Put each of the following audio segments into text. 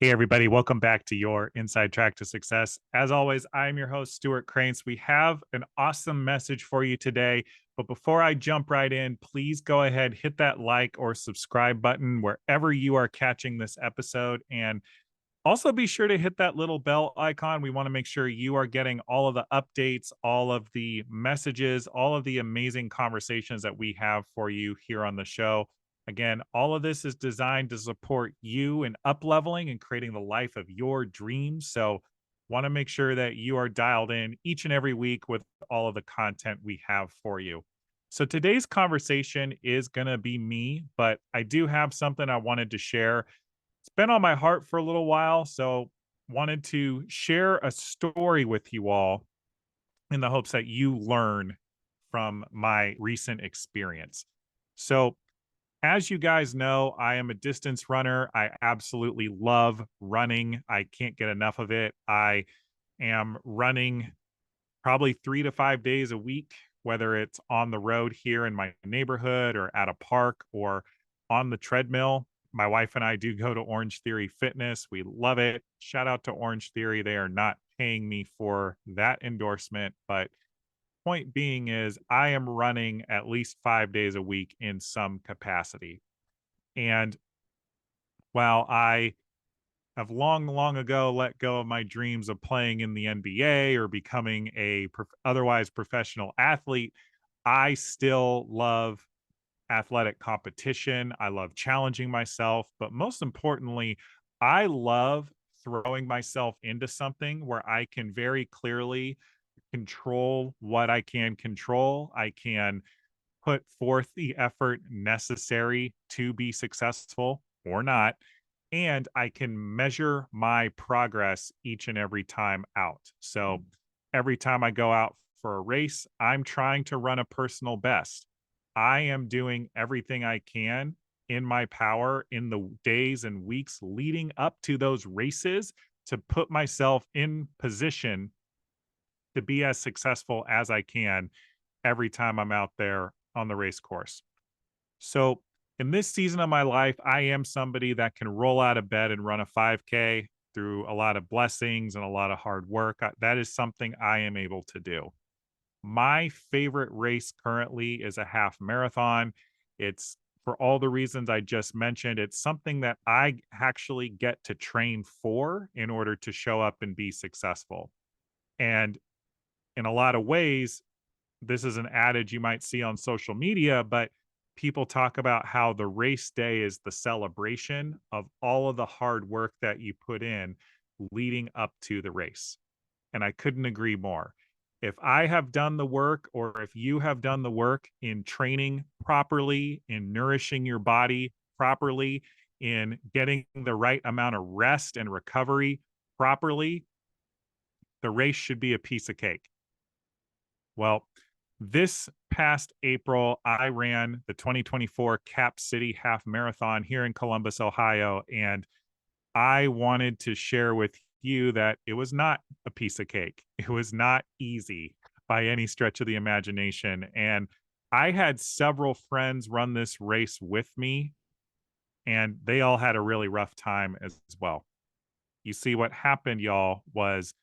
Hey, everybody, welcome back to your Inside Track to Success. As always, I'm your host, Stuart Cranes. We have an awesome message for you today. But before I jump right in, please go ahead, hit that like or subscribe button wherever you are catching this episode. And also be sure to hit that little bell icon. We want to make sure you are getting all of the updates, all of the messages, all of the amazing conversations that we have for you here on the show. Again, all of this is designed to support you in up leveling and creating the life of your dreams. So, want to make sure that you are dialed in each and every week with all of the content we have for you. So, today's conversation is going to be me, but I do have something I wanted to share. It's been on my heart for a little while, so wanted to share a story with you all in the hopes that you learn from my recent experience. So, as you guys know, I am a distance runner. I absolutely love running. I can't get enough of it. I am running probably 3 to 5 days a week, whether it's on the road here in my neighborhood or at a park or on the treadmill. My wife and I do go to Orange Theory Fitness. We love it. Shout out to Orange Theory. They are not paying me for that endorsement, but point being is I am running at least 5 days a week in some capacity. And while I have long ago let go of my dreams of playing in the NBA or becoming a otherwise professional athlete, I still love athletic competition. I love challenging myself, but most importantly, I love throwing myself into something where I can very clearly control what I can control. I can put forth the effort necessary to be successful or not. And I can measure my progress each and every time out. So every time I go out for a race, I'm trying to run a personal best. I am doing everything I can in my power in the days and weeks leading up to those races to put myself in position to be as successful as I can every time I'm out there on the race course. So, in this season of my life, I am somebody that can roll out of bed and run a 5K through a lot of blessings and a lot of hard work. That is something I am able to do. My favorite race currently is a half marathon. It's for all the reasons I just mentioned. It's something that I actually get to train for in order to show up and be successful. And in a lot of ways, this is an adage you might see on social media, but people talk about how the race day is the celebration of all of the hard work that you put in leading up to the race. And I couldn't agree more. If I have done the work, or if you have done the work in training properly, in nourishing your body properly, in getting the right amount of rest and recovery properly, the race should be a piece of cake. Well, this past April, I ran the 2024 Cap City Half Marathon here in Columbus, Ohio, and I wanted to share with you that it was not a piece of cake. It was not easy by any stretch of the imagination. And I had several friends run this race with me, and they all had a really rough time as well. You see, what happened, y'all, was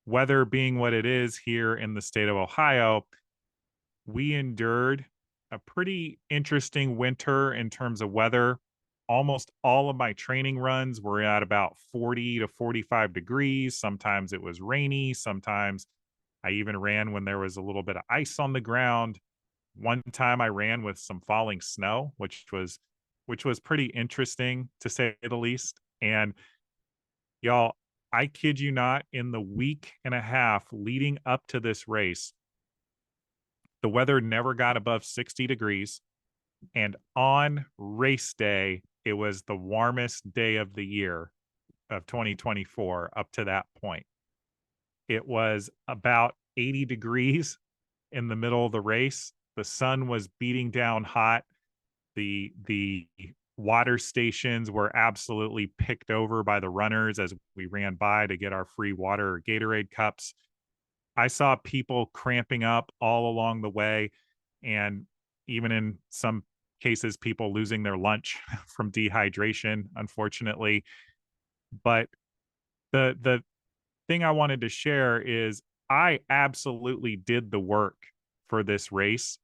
weather being what it is here in the state of Ohio, we endured a pretty interesting winter in terms of weather. Almost all of my training runs were at about 40 to 45 degrees. Sometimes it was rainy. Sometimes I even ran when there was a little bit of ice on the ground. One time I ran with some falling snow, which was pretty interesting to say the least. And y'all, I kid you not, in the week and a half leading up to this race, the weather never got above 60 degrees. And on race day, it was the warmest day of the year of 2024 up to that point. It was about 80 degrees in the middle of the race. The sun was beating down hot. The water stations were absolutely picked over by the runners as we ran by to get our free water or Gatorade cups. I saw people cramping up all along the way, and even in some cases, people losing their lunch from dehydration, unfortunately. But the thing I wanted to share is I absolutely did the work for this race.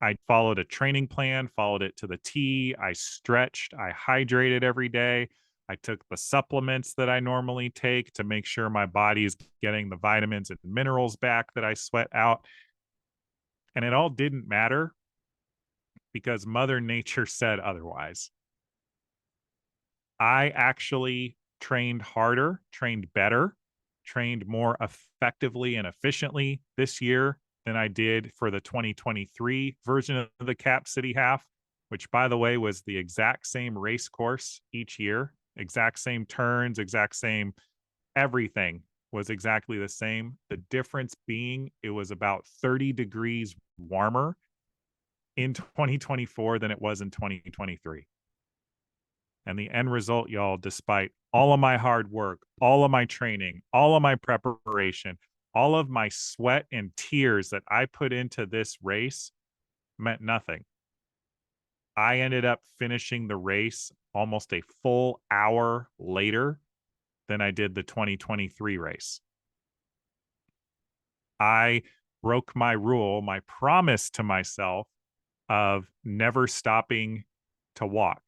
I followed a training plan, followed it to the T. I stretched, I hydrated every day. I took the supplements that I normally take to make sure my body's getting the vitamins and minerals back that I sweat out. And it all didn't matter because Mother Nature said otherwise. I actually trained harder, trained better, trained more effectively and efficiently this year than I did for the 2023 version of the Cap City Half, which, by the way, was the exact same race course each year, exact same turns, exact same everything was exactly the same. The difference being it was about 30 degrees warmer in 2024 than it was in 2023. And the end result, y'all, despite all of my hard work, all of my training, all of my preparation, all of my sweat and tears that I put into this race meant nothing. I ended up finishing the race almost a full hour later than I did the 2023 race. I broke my rule, my promise to myself of never stopping to walk.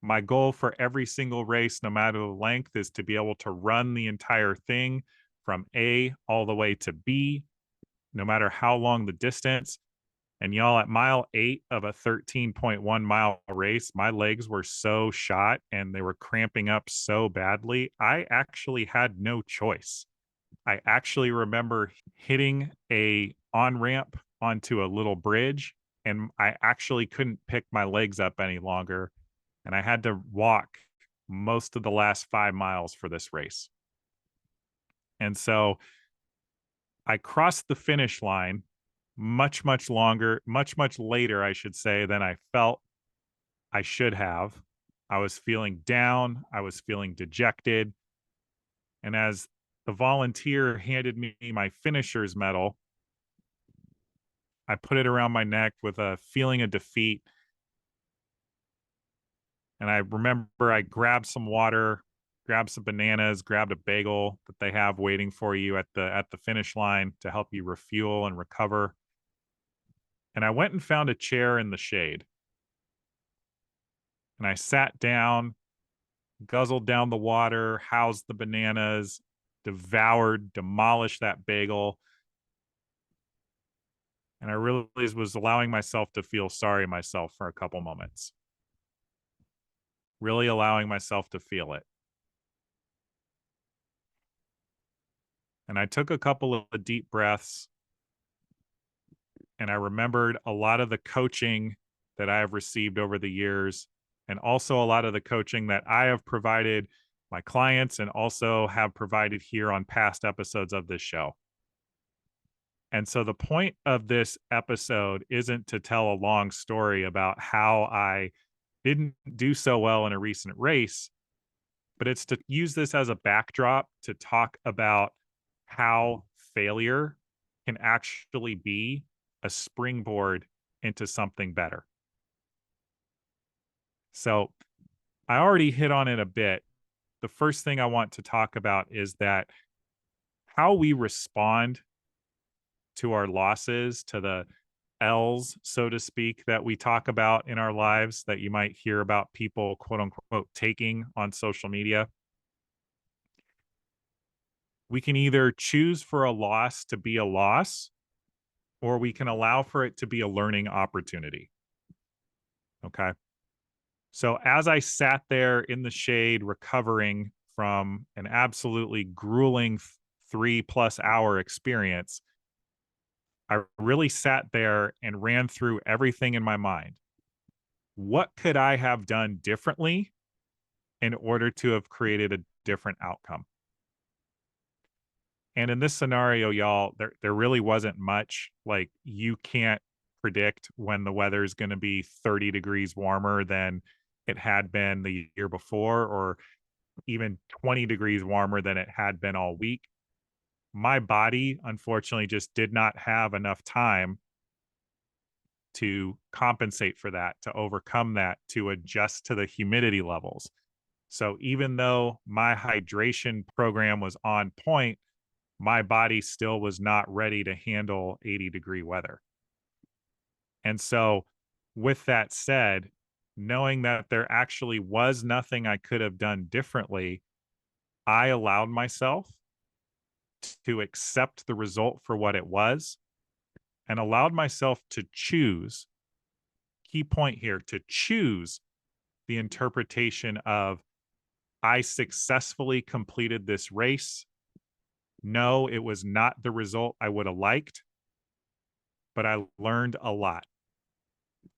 My goal for every single race, no matter the length, is to be able to run the entire thing from A all the way to B, no matter how long the distance. And y'all, at mile 8 of a 13.1 mile race, my legs were so shot and they were cramping up so badly. I actually had no choice. I actually remember hitting a on ramp onto a little bridge, and I actually couldn't pick my legs up any longer, and I had to walk most of the last 5 miles for this race. And so I crossed the finish line much longer, much later, I should say, than I felt I should have. I was feeling down, I was feeling dejected. And as the volunteer handed me my finisher's medal, I put it around my neck with a feeling of defeat. And I remember I grabbed some water, grabbed some bananas, grabbed a bagel that they have waiting for you at the finish line to help you refuel and recover. And I went and found a chair in the shade. And I sat down, guzzled down the water, housed the bananas, devoured, demolished that bagel. And I really was allowing myself to feel sorry myself for a couple moments. Really allowing myself to feel it. And I took a couple of deep breaths, and I remembered a lot of the coaching that I have received over the years, and also a lot of the coaching that I have provided my clients and also have provided here on past episodes of this show. And so the point of this episode isn't to tell a long story about how I didn't do so well in a recent race, but it's to use this as a backdrop to talk about how failure can actually be a springboard into something better. So I already hit on it a bit. The first thing I want to talk about is that how we respond to our losses, to the L's, so to speak, that we talk about in our lives that you might hear about people, quote unquote, taking on social media. We can either choose for a loss to be a loss, or we can allow for it to be a learning opportunity. Okay. So as I sat there in the shade recovering from an absolutely grueling 3+ hour experience, I really sat there and ran through everything in my mind. What could I have done differently in order to have created a different outcome? And in this scenario, y'all, there really wasn't much. Like, you can't predict when the weather is going to be 30 degrees warmer than it had been the year before, or even 20 degrees warmer than it had been all week. My body, unfortunately, just did not have enough time to compensate for that, to overcome that, to adjust to the humidity levels. So even though my hydration program was on point, my body still was not ready to handle 80-degree weather. And so, with that said, knowing that there actually was nothing I could have done differently, I allowed myself to accept the result for what it was and allowed myself to choose. Key point here, to choose the interpretation of I successfully completed this race. No, it was not the result I would have liked, but I learned a lot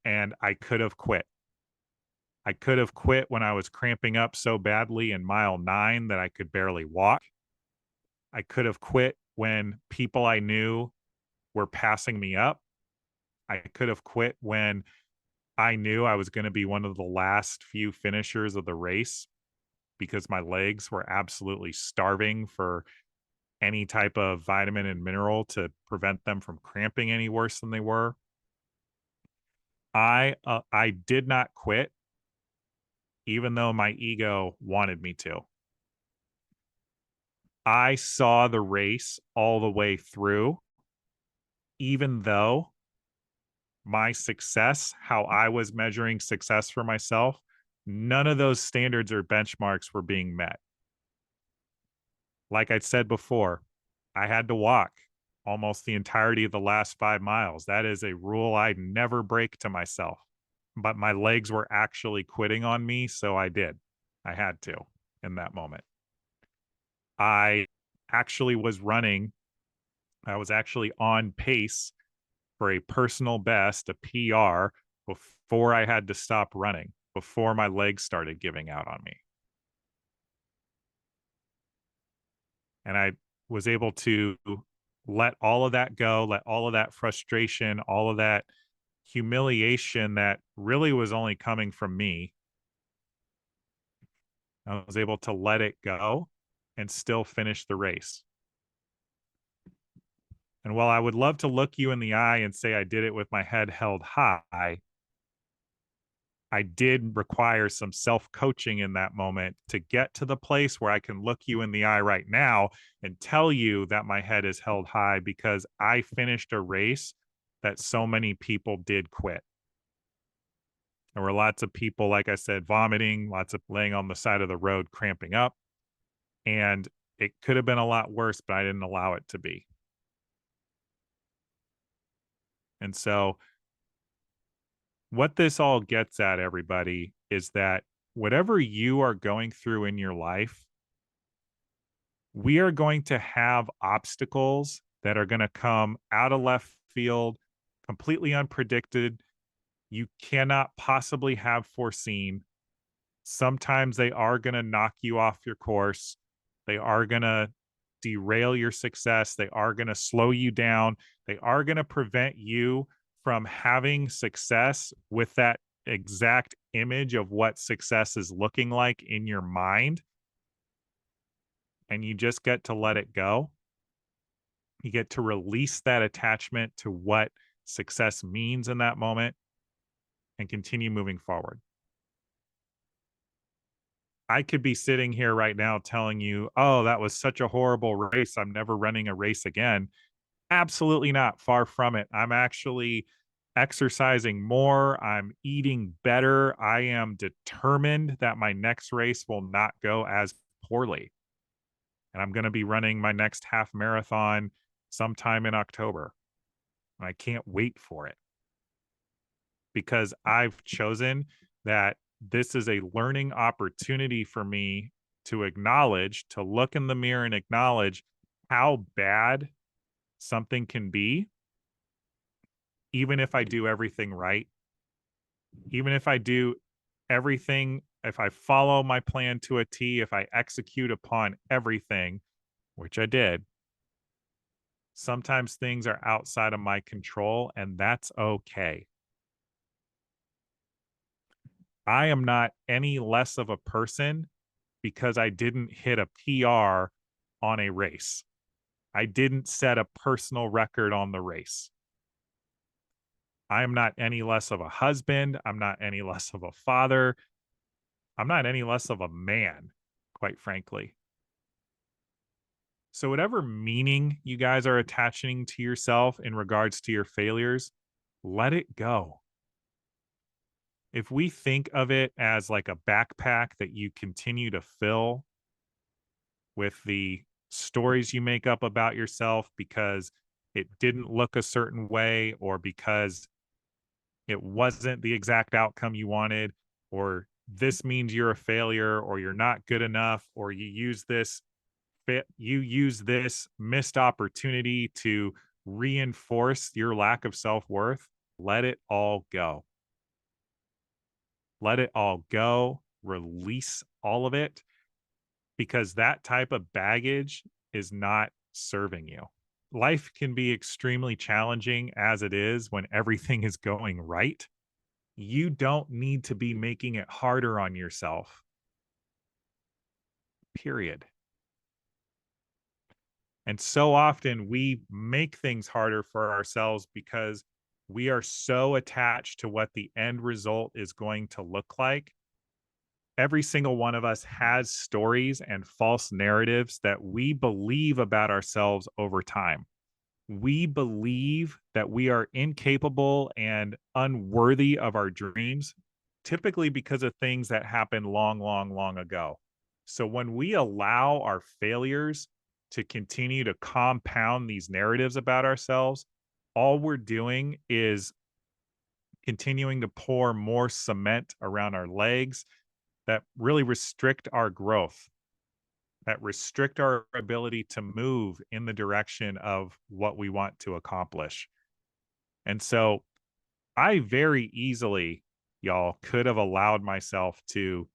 and I could have quit. I could have quit when I was cramping up so badly in mile 9 that I could barely walk. I could have quit when people I knew were passing me up. I could have quit when I knew I was going to be one of the last few finishers of the race because my legs were absolutely starving for any type of vitamin and mineral to prevent them from cramping any worse than they were. I did not quit even though my ego wanted me to. I saw the race all the way through, even though my success, how I was measuring success for myself, none of those standards or benchmarks were being met. Like I said before, I had to walk almost the entirety of the last 5 miles. That is a rule I never break to myself. But my legs were actually quitting on me, so I did. I had to in that moment. I actually was running. I was actually on pace for a personal best, a PR, before I had to stop running, before my legs started giving out on me. And I was able to let all of that go, let all of that frustration, all of that humiliation that really was only coming from me. I was able to let it go and still finish the race. And while I would love to look you in the eye and say I did it with my head held high, I did require some self coaching in that moment to get to the place where I can look you in the eye right now and tell you that my head is held high because I finished a race that so many people did quit. There were lots of people, like I said, vomiting, lots of laying on the side of the road, cramping up. And it could have been a lot worse, but I didn't allow it to be. And so, what this all gets at, everybody, is that whatever you are going through in your life, we are going to have obstacles that are going to come out of left field, completely unpredicted. You cannot possibly have foreseen. Sometimes they are going to knock you off your course. They are going to derail your success. They are going to slow you down. They are going to prevent you from having success with that exact image of what success is looking like in your mind. And you just get to let it go. You get to release that attachment to what success means in that moment and continue moving forward. I could be sitting here right now telling you, oh, that was such a horrible race. I'm never running a race again. Absolutely not. Far from it. I'm actually exercising more. I'm eating better. I am determined that my next race will not go as poorly. And I'm going to be running my next half marathon sometime in October. And I can't wait for it because I've chosen that this is a learning opportunity for me to acknowledge, to look in the mirror and acknowledge how bad something can be, even if I do everything right, even if I do everything, if I follow my plan to a T, if I execute upon everything, which I did, sometimes things are outside of my control, and that's okay. I am not any less of a person because I didn't hit a PR on a race. I didn't set a personal record on the race. I am not any less of a husband. I'm not any less of a father. I'm not any less of a man, quite frankly. So, whatever meaning you guys are attaching to yourself in regards to your failures, let it go. If we think of it as like a backpack that you continue to fill with the stories you make up about yourself because it didn't look a certain way or because it wasn't the exact outcome you wanted, or this means you're a failure or you're not good enough, or you use this missed opportunity to reinforce your lack of self-worth. Let it all go. Let it all go. Release all of it, because that type of baggage is not serving you. Life can be extremely challenging as it is when everything is going right. You don't need to be making it harder on yourself, period. And so often we make things harder for ourselves because we are so attached to what the end result is going to look like. Every single one of us has stories and false narratives that we believe about ourselves over time. We believe that we are incapable and unworthy of our dreams, typically because of things that happened long, long, long ago. So when we allow our failures to continue to compound these narratives about ourselves, all we're doing is continuing to pour more cement around our legs that really restrict our growth, that restrict our ability to move in the direction of what we want to accomplish. And so I very easily, y'all, could have allowed myself to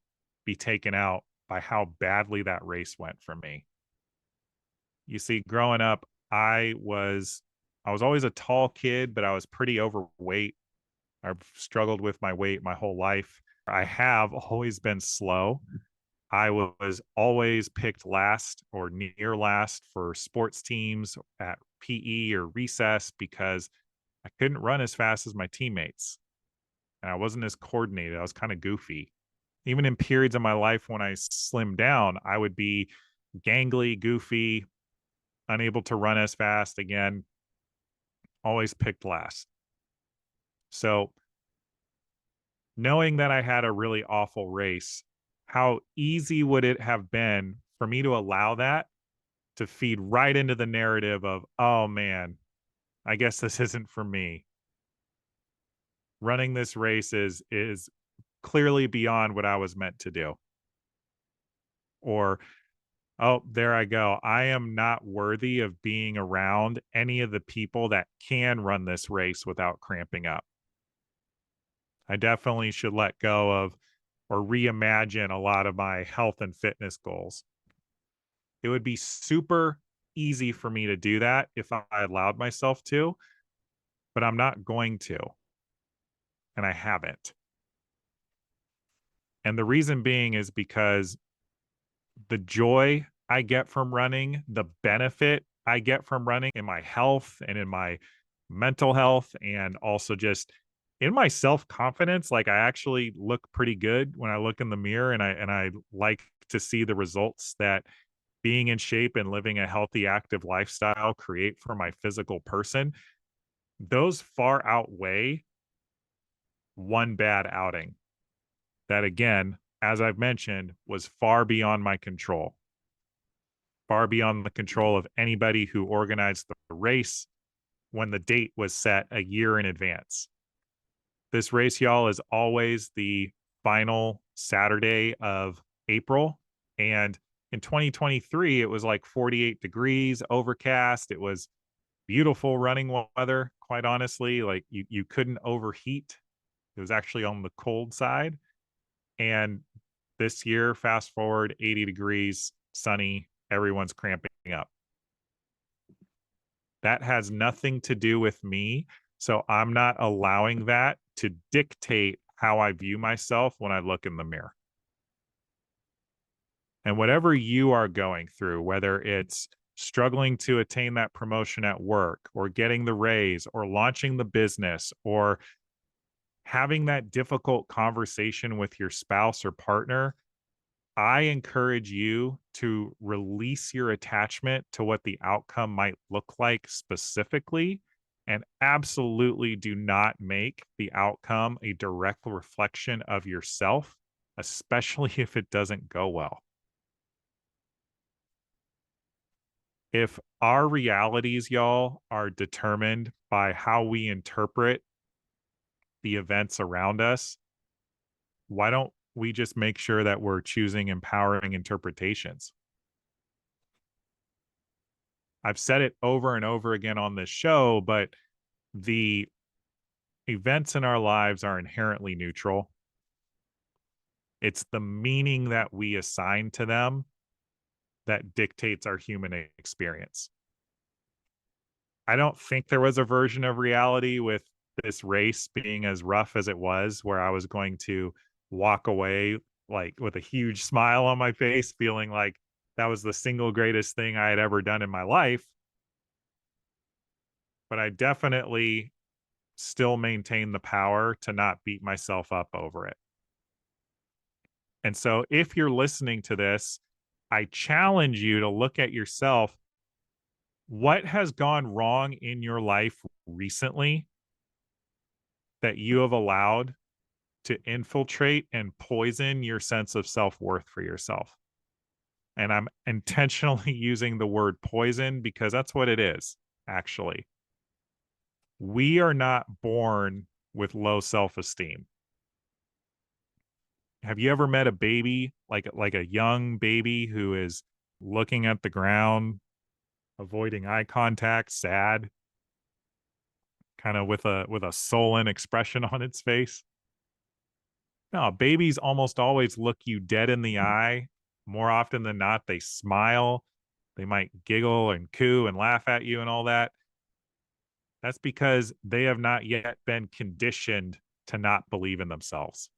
be taken out by how badly that race went for me. You see, growing up, I was always a tall kid, but I was pretty overweight. I've struggled with my weight my whole life. I have always been slow. I was always picked last or near last for sports teams at PE or recess because I couldn't run as fast as my teammates. And I wasn't as coordinated. I was kind of goofy. Even in periods of my life when I slimmed down, I would be gangly, goofy, unable to run as fast. Again, always picked last. So, knowing that I had a really awful race, how easy would it have been for me to allow that to feed right into the narrative of, oh man, I guess this isn't for me. Running this race is clearly beyond what I was meant to do. Or, oh, there I go. I am not worthy of being around any of the people that can run this race without cramping up. I definitely should let go of or reimagine a lot of my health and fitness goals. It would be super easy for me to do that if I allowed myself to, but I'm not going to, and I haven't. And the reason being is because the joy I get from running, the benefit I get from running in my health and in my mental health, and also just in my self-confidence, like I actually look pretty good when I look in the mirror, and I like to see the results that being in shape and living a healthy, active lifestyle create for my physical person. Those far outweigh one bad outing that, again, as I've mentioned, was far beyond my control, far beyond the control of anybody who organized the race when the date was set a year in advance. This race, y'all, is always the final Saturday of April. And in 2023, it was like 48 degrees, overcast. It was beautiful running weather, quite honestly. Like you couldn't overheat. It was actually on the cold side. And this year, fast forward 80 degrees, sunny, everyone's cramping up. That has nothing to do with me. So I'm not allowing that to dictate how I view myself when I look in the mirror. And whatever you are going through, whether it's struggling to attain that promotion at work or getting the raise or launching the business or having that difficult conversation with your spouse or partner, I encourage you to release your attachment to what the outcome might look like specifically, and absolutely do not make the outcome a direct reflection of yourself, especially if it doesn't go well. If our realities, y'all, are determined by how we interpret the events around us, why don't we just make sure that we're choosing empowering interpretations? I've said it over and over again on this show, but the events in our lives are inherently neutral. It's the meaning that we assign to them that dictates our human experience. I don't think there was a version of reality with this race being as rough as it was, where I was going to walk away like with a huge smile on my face, feeling like that was the single greatest thing I had ever done in my life. But I definitely still maintain the power to not beat myself up over it. And so if you're listening to this, I challenge you to look at yourself. What has gone wrong in your life recently that you have allowed to infiltrate and poison your sense of self-worth for yourself? And I'm intentionally using the word poison because that's what it is, actually. We are not born with low self-esteem. Have you ever met a baby, like a young baby who is looking at the ground, avoiding eye contact, sad, kind of with a sullen expression on its face? No, babies almost always look you dead in the eye. More often than not, they smile. They might giggle and coo and laugh at you and all that. That's because they have not yet been conditioned to not believe in themselves.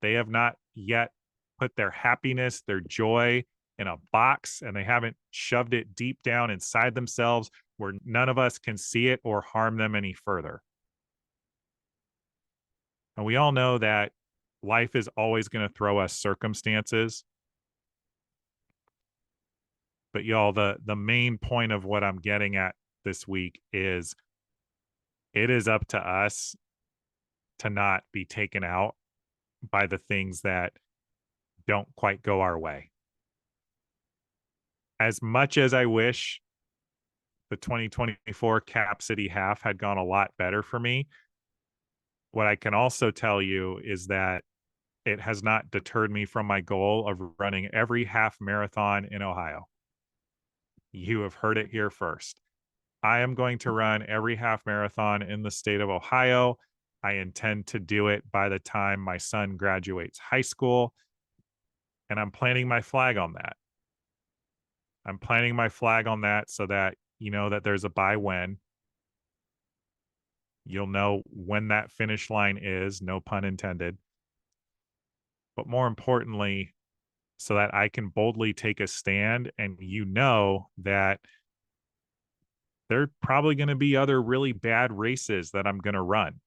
They have not yet put their happiness, their joy in a box, and they haven't shoved it deep down inside themselves where none of us can see it or harm them any further. And we all know that life is always going to throw us circumstances. But y'all, the main point of what I'm getting at this week is it is up to us to not be taken out by the things that don't quite go our way. As much as I wish the 2024 Cap City half had gone a lot better for me, what I can also tell you is that it has not deterred me from my goal of running every half marathon in Ohio. You have heard it here first. I am going to run every half marathon in the state of Ohio. I intend to do it by the time my son graduates high school. And I'm planting my flag on that. I'm planting my flag on that so that you know that there's a by when. You'll know when that finish line is, no pun intended. But more importantly, so that I can boldly take a stand and you know that there are probably going to be other really bad races that I'm going to run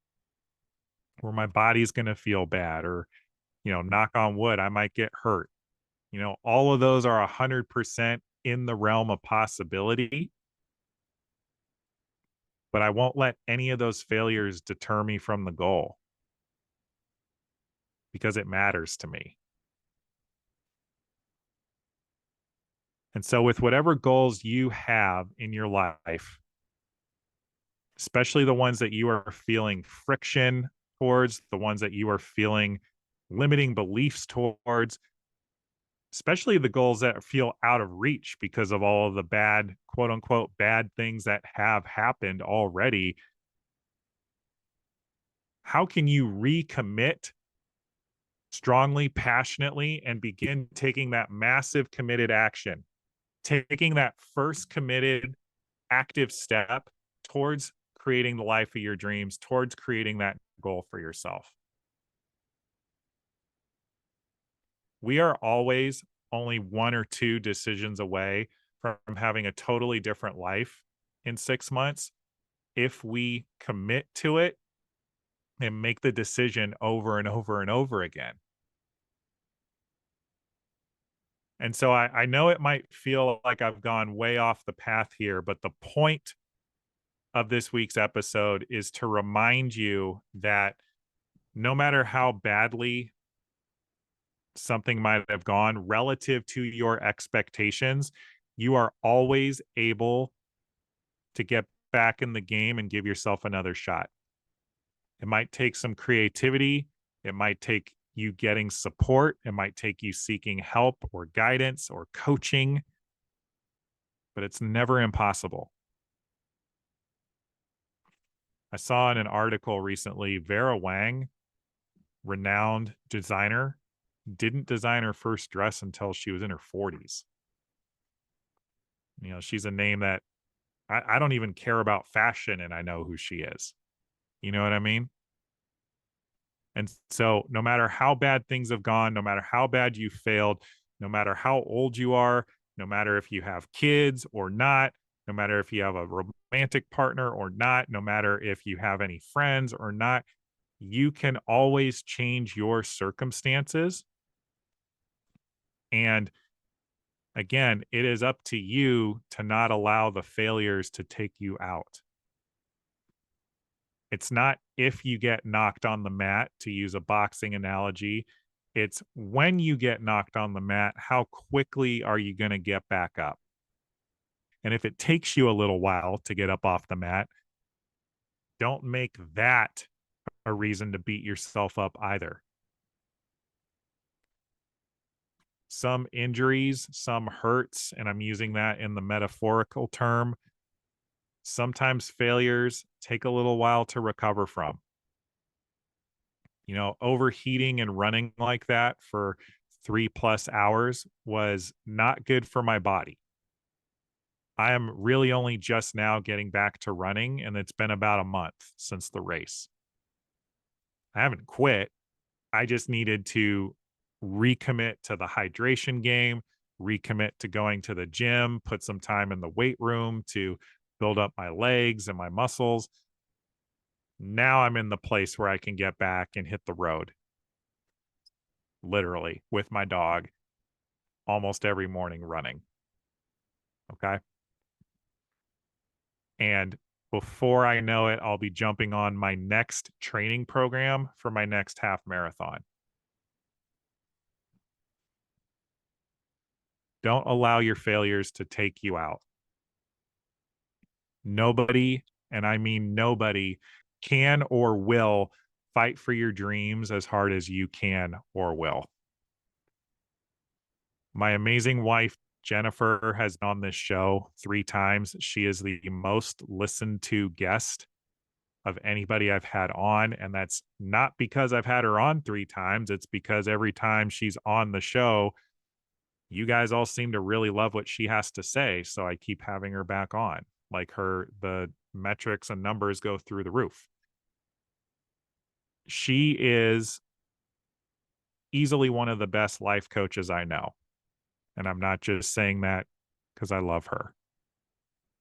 where my body's going to feel bad or, knock on wood, I might get hurt. All of those are 100% in the realm of possibility, but I won't let any of those failures deter me from the goal because it matters to me. And so, with whatever goals you have in your life, especially the ones that you are feeling friction towards, the ones that you are feeling limiting beliefs towards, especially the goals that feel out of reach because of all of the bad, quote unquote, bad things that have happened already. How can you recommit strongly, passionately, and begin taking that massive committed action, taking that first committed active step towards creating the life of your dreams, towards creating that goal for yourself? We are always only one or two decisions away from having a totally different life in 6 months if we commit to it and make the decision over and over and over again. And so I know it might feel like I've gone way off the path here, but the point of this week's episode is to remind you that no matter how badly something might have gone relative to your expectations, you are always able to get back in the game and give yourself another shot. It might take some creativity. It might take you getting support. It might take you seeking help or guidance or coaching, but it's never impossible. I saw in an article recently, Vera Wang, renowned designer, didn't design her first dress until she was in her 40s. You know, she's a name that I don't even care about fashion and I know who she is. You know what I mean? And so, no matter how bad things have gone, no matter how bad you failed, no matter how old you are, no matter if you have kids or not, no matter if you have a romantic partner or not, no matter if you have any friends or not, you can always change your circumstances. And again, it is up to you to not allow the failures to take you out. It's not if you get knocked on the mat, to use a boxing analogy. It's when you get knocked on the mat, how quickly are you going to get back up? And if it takes you a little while to get up off the mat, don't make that a reason to beat yourself up either. Some injuries, some hurts, and I'm using that in the metaphorical term. Sometimes failures take a little while to recover from. You know, overheating and running like that for 3+ hours was not good for my body. I am really only just now getting back to running, and it's been about a month since the race. I haven't quit. I just needed to recommit to the hydration game, recommit to going to the gym, put some time in the weight room to build up my legs and my muscles. Now I'm in the place where I can get back and hit the road, literally, with my dog almost every morning running. Okay. And before I know it, I'll be jumping on my next training program for my next half marathon. Don't allow your failures to take you out. Nobody, and I mean nobody, can or will fight for your dreams as hard as you can or will. My amazing wife, Jennifer, has been on this show 3 times. She is the most listened to guest of anybody I've had on. And that's not because I've had her on 3 times. It's because every time she's on the show, you guys all seem to really love what she has to say. So I keep having her back on. Like the metrics and numbers go through the roof. She is easily one of the best life coaches I know. And I'm not just saying that because I love her.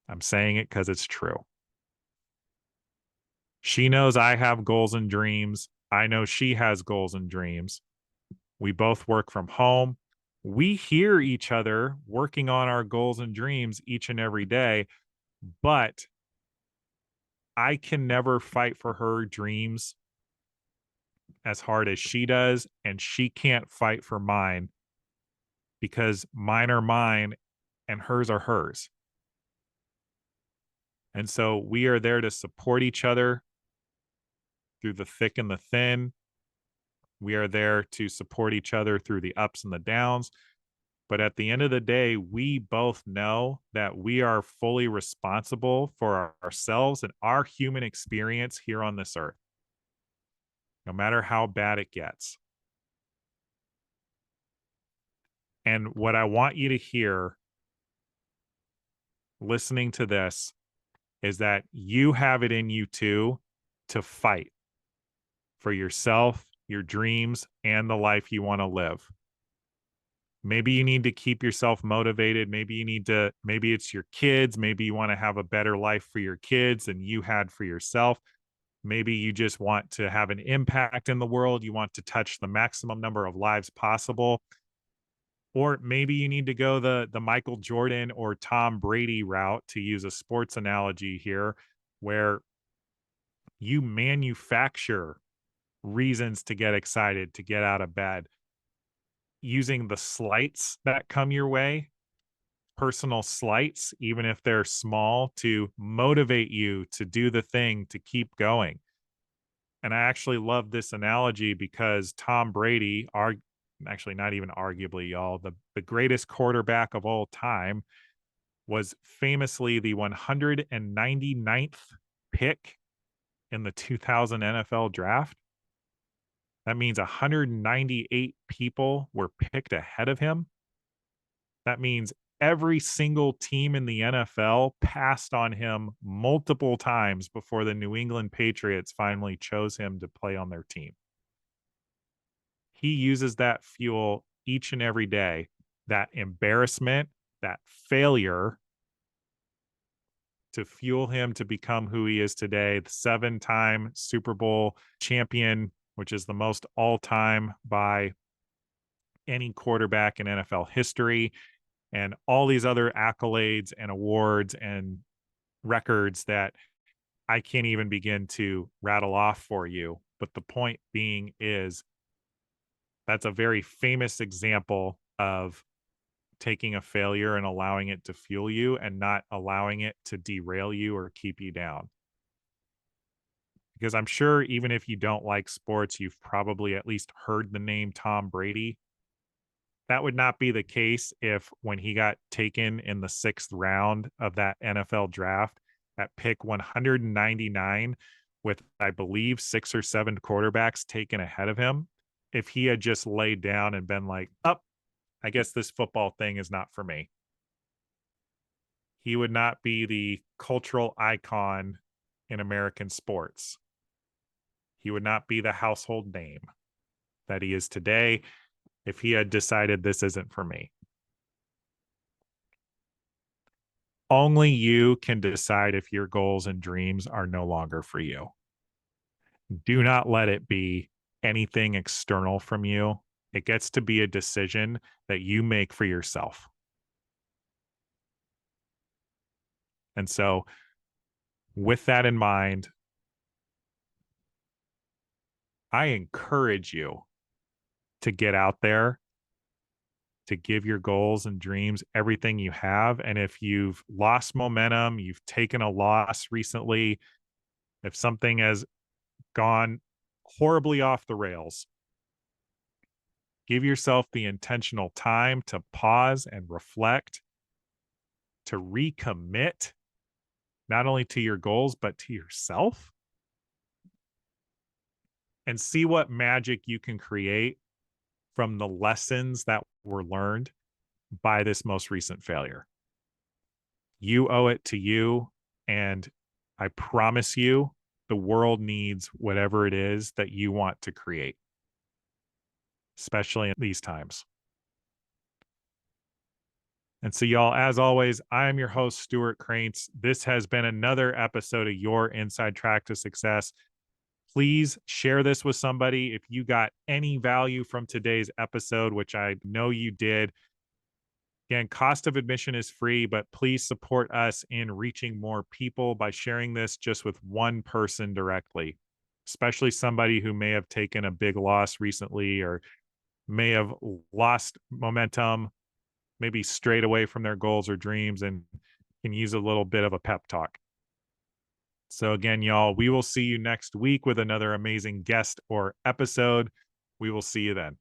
I'm saying it because it's true. She knows I have goals and dreams. I know she has goals and dreams. We both work from home. We hear each other working on our goals and dreams each and every day, but I can never fight for her dreams as hard as she does, and she can't fight for mine because mine are mine and hers are hers. And so we are there to support each other through the thick and the thin. We are there to support each other through the ups and the downs. But at the end of the day, we both know that we are fully responsible for ourselves and our human experience here on this earth, no matter how bad it gets. And what I want you to hear listening to this is that you have it in you too to fight for yourself, your dreams, and the life you want to live. Maybe you need to keep yourself motivated. Maybe it's your kids. Maybe you want to have a better life for your kids than you had for yourself. Maybe you just want to have an impact in the world. You want to touch the maximum number of lives possible. Or maybe you need to go the Michael Jordan or Tom Brady route, to use a sports analogy here, where you manufacture reasons to get excited, to get out of bed, using the slights that come your way, personal slights, even if they're small, to motivate you to do the thing, to keep going. And I actually love this analogy because Tom Brady, actually not even arguably, y'all, the greatest quarterback of all time, was famously the 199th pick in the 2000 NFL draft. That means 198 people were picked ahead of him. That means every single team in the NFL passed on him multiple times before the New England Patriots finally chose him to play on their team. He uses that fuel each and every day, that embarrassment, that failure, to fuel him to become who he is today, the 7-time Super Bowl champion, which is the most all time by any quarterback in NFL history, and all these other accolades and awards and records that I can't even begin to rattle off for you. But the point being is, that's a very famous example of taking a failure and allowing it to fuel you and not allowing it to derail you or keep you down. Because I'm sure even if you don't like sports, you've probably at least heard the name Tom Brady. That would not be the case if, when he got taken in the 6th round of that NFL draft at pick 199, with, I believe, 6 or 7 quarterbacks taken ahead of him, if he had just laid down and been like, "Oh, I guess this football thing is not for me," he would not be the cultural icon in American sports. He would not be the household name that he is today if he had decided this isn't for me. Only you can decide if your goals and dreams are no longer for you. Do not let it be anything external from you. It gets to be a decision that you make for yourself. And so, with that in mind, I encourage you to get out there, to give your goals and dreams everything you have. And if you've lost momentum, you've taken a loss recently, if something has gone horribly off the rails, give yourself the intentional time to pause and reflect, to recommit not only to your goals, but to yourself, and see what magic you can create from the lessons that were learned by this most recent failure. You owe it to you. And I promise you, the world needs whatever it is that you want to create, especially in these times. And so, y'all, as always, I am your host, Stuart Krantz. This has been another episode of Your Inside Track to Success. Please share this with somebody if you got any value from today's episode, which I know you did. Again, cost of admission is free, but please support us in reaching more people by sharing this just with one person directly, especially somebody who may have taken a big loss recently or may have lost momentum, maybe strayed away from their goals or dreams, and can use a little bit of a pep talk. So, again, y'all, we will see you next week with another amazing guest or episode. We will see you then.